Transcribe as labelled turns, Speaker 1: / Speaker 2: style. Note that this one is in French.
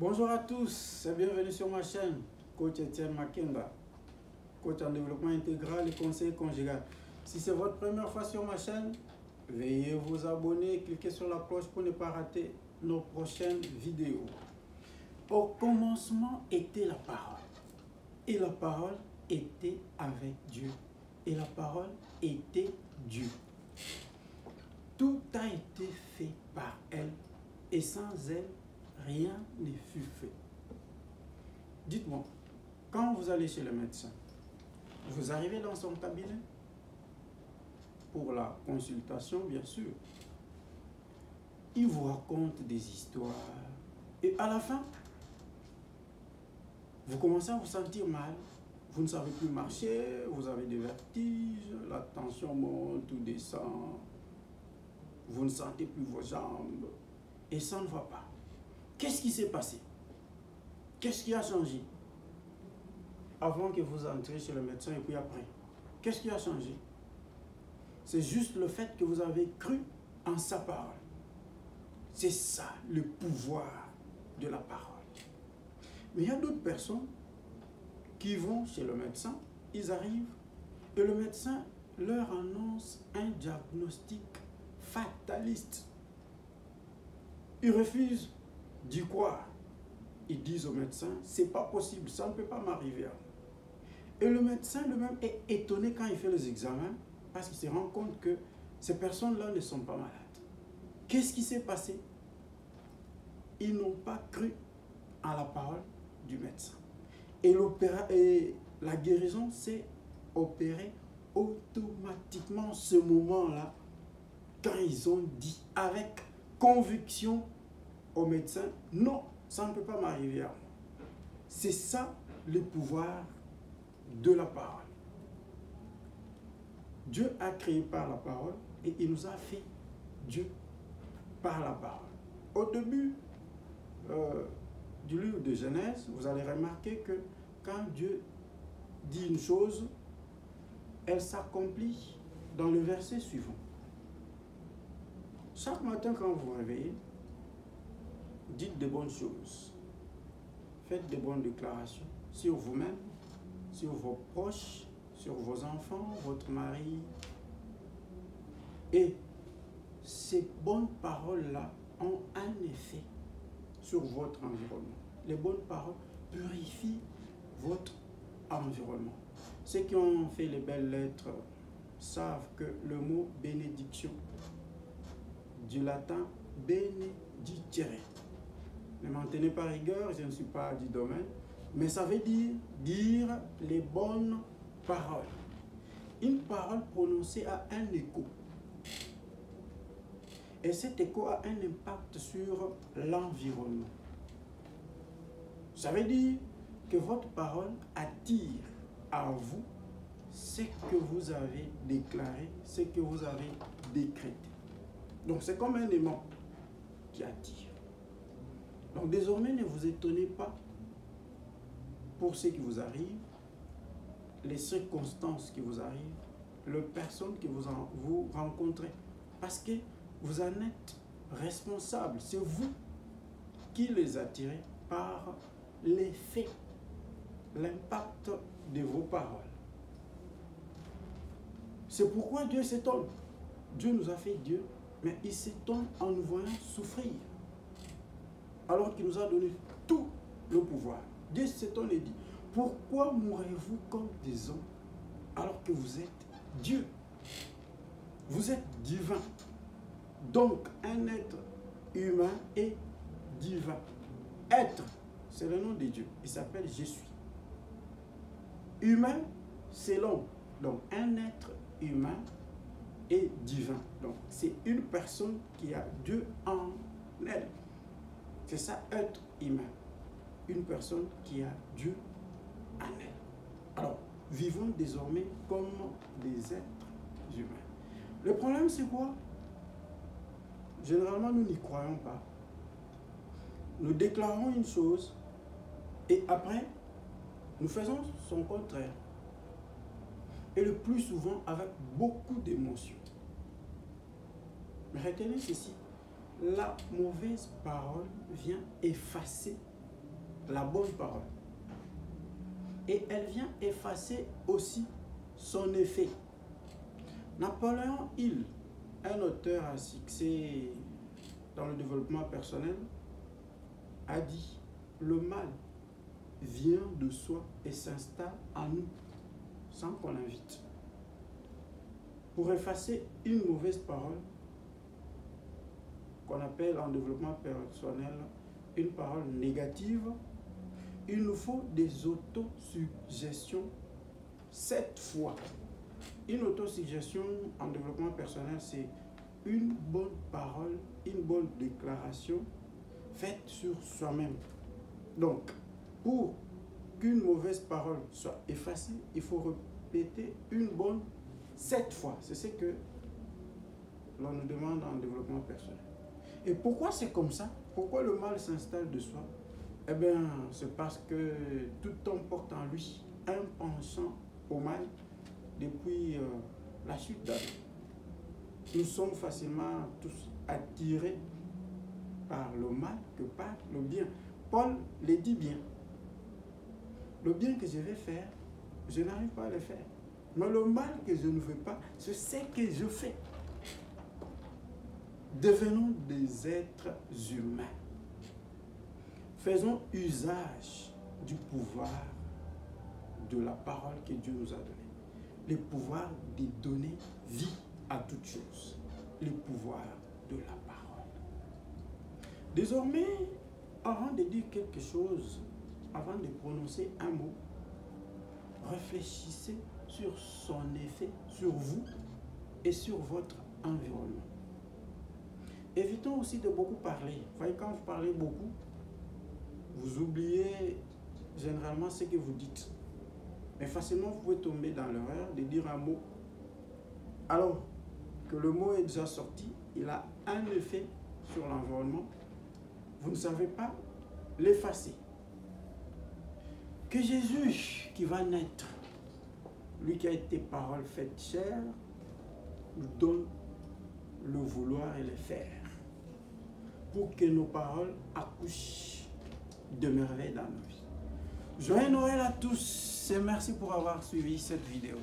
Speaker 1: Bonjour à tous et bienvenue sur ma chaîne, Coach Etienne Makenga, coach en développement intégral et conseiller conjugal. Si c'est votre première fois sur ma chaîne, veuillez vous abonner et cliquer sur la cloche pour ne pas rater nos prochaines vidéos. Au commencement était la parole, et la parole était avec Dieu, et la parole était Dieu. Tout a été fait par elle, et sans elle, rien ne fut fait. Dites-moi, quand vous allez chez le médecin, vous arrivez dans son cabinet pour la consultation, bien sûr. Il vous raconte des histoires. Et à la fin, vous commencez à vous sentir mal. Vous ne savez plus marcher, vous avez des vertiges, la tension monte ou descend. Vous ne sentez plus vos jambes. Et ça ne va pas. Qu'est-ce qui s'est passé? Qu'est-ce qui a changé? Avant que vous entriez chez le médecin et puis après. Qu'est-ce qui a changé? C'est juste le fait que vous avez cru en sa parole. C'est ça le pouvoir de la parole. Mais il y a d'autres personnes qui vont chez le médecin, ils arrivent et le médecin leur annonce un diagnostic fataliste. Ils refusent d'y croire. Ils disent au médecin, c'est pas possible, ça ne peut pas m'arriver. Et le médecin lui-même est étonné quand il fait les examens parce qu'il se rend compte que ces personnes-là ne sont pas malades. Qu'est-ce qui s'est passé? Ils n'ont pas cru à la parole du médecin. Et la guérison s'est opérée automatiquement ce moment-là quand ils ont dit avec conviction au médecin, non, ça ne peut pas m'arriver à moi. C'est ça le pouvoir de la parole. Dieu a créé par la parole et il nous a fait Dieu par la parole. Au début du livre de Genèse, vous allez remarquer que quand Dieu dit une chose, elle s'accomplit dans le verset suivant. Chaque matin quand vous vous réveillez, dites de bonnes choses. Faites de bonnes déclarations sur vous-même, sur vos proches, sur vos enfants, votre mari. Et ces bonnes paroles-là ont un effet sur votre environnement. Les bonnes paroles purifient votre environnement. Ceux qui ont fait les belles lettres savent que le mot bénédiction, du latin benedicere, ne m'en tenez pas rigueur, je ne suis pas du domaine, mais ça veut dire les bonnes paroles. Une parole prononcée a un écho. Et cet écho a un impact sur l'environnement. Ça veut dire que votre parole attire à vous ce que vous avez déclaré, ce que vous avez décrété. Donc c'est comme un aimant qui attire. Donc désormais, ne vous étonnez pas pour ce qui vous arrive, les circonstances qui vous arrivent, les personnes que vous rencontrez. Parce que vous en êtes responsable. C'est vous qui les attirez par l'effet, l'impact de vos paroles. C'est pourquoi Dieu s'étonne. Dieu nous a fait Dieu, mais il s'étonne en nous voyant souffrir. Alors qu'il nous a donné tout le pouvoir. Dieu s'étonne et dit, pourquoi mourrez-vous comme des hommes alors que vous êtes Dieu? Vous êtes divin. Donc, un être humain est divin. Être, c'est le nom de Dieu. Il s'appelle Je suis. Humain, c'est l'homme. Donc, un être humain est divin. Donc, c'est une personne qui a Dieu en elle. C'est ça, être humain. Une personne qui a Dieu en elle. Alors, vivons désormais comme des êtres humains. Le problème, c'est quoi? Généralement, nous n'y croyons pas. Nous déclarons une chose et après, nous faisons son contraire. Et le plus souvent, avec beaucoup d'émotions. Mais retenez ceci, la mauvaise parole vient effacer la bonne parole. Et elle vient effacer aussi son effet. Napoléon Hill, un auteur à succès dans le développement personnel, a dit « Le mal vient de soi et s'installe en nous, sans qu'on l'invite. » Pour effacer une mauvaise parole, qu'on appelle en développement personnel une parole négative, il nous faut des autosuggestions 7 fois. Une autosuggestion en développement personnel, c'est une bonne parole, une bonne déclaration faite sur soi-même. Donc, pour qu'une mauvaise parole soit effacée, il faut répéter une bonne 7 fois. C'est ce que l'on nous demande en développement personnel. Et pourquoi c'est comme ça? Pourquoi le mal s'installe de soi? Eh bien, c'est parce que tout homme porte en lui un penchant au mal depuis la chute d'Adam. Nous sommes facilement tous attirés par le mal que par le bien. Paul le dit bien. Le bien que je vais faire, je n'arrive pas à le faire. Mais le mal que je ne fais pas, je sais que je fais. Devenons des êtres humains. Faisons usage du pouvoir de la parole que Dieu nous a donnée. Le pouvoir de donner vie à toute chose. Le pouvoir de la parole. Désormais, avant de dire quelque chose, avant de prononcer un mot, réfléchissez sur son effet sur vous et sur votre environnement. Évitons aussi de beaucoup parler. Vous voyez, quand vous parlez beaucoup, vous oubliez généralement ce que vous dites. Mais facilement, vous pouvez tomber dans l'erreur de dire un mot. Alors que le mot est déjà sorti, il a un effet sur l'environnement. Vous ne savez pas l'effacer. Que Jésus qui va naître, lui qui a été parole faite chair, nous donne le vouloir et le faire, pour que nos paroles accouchent de merveilles dans nos vies. Joyeux Noël à tous et merci pour avoir suivi cette vidéo.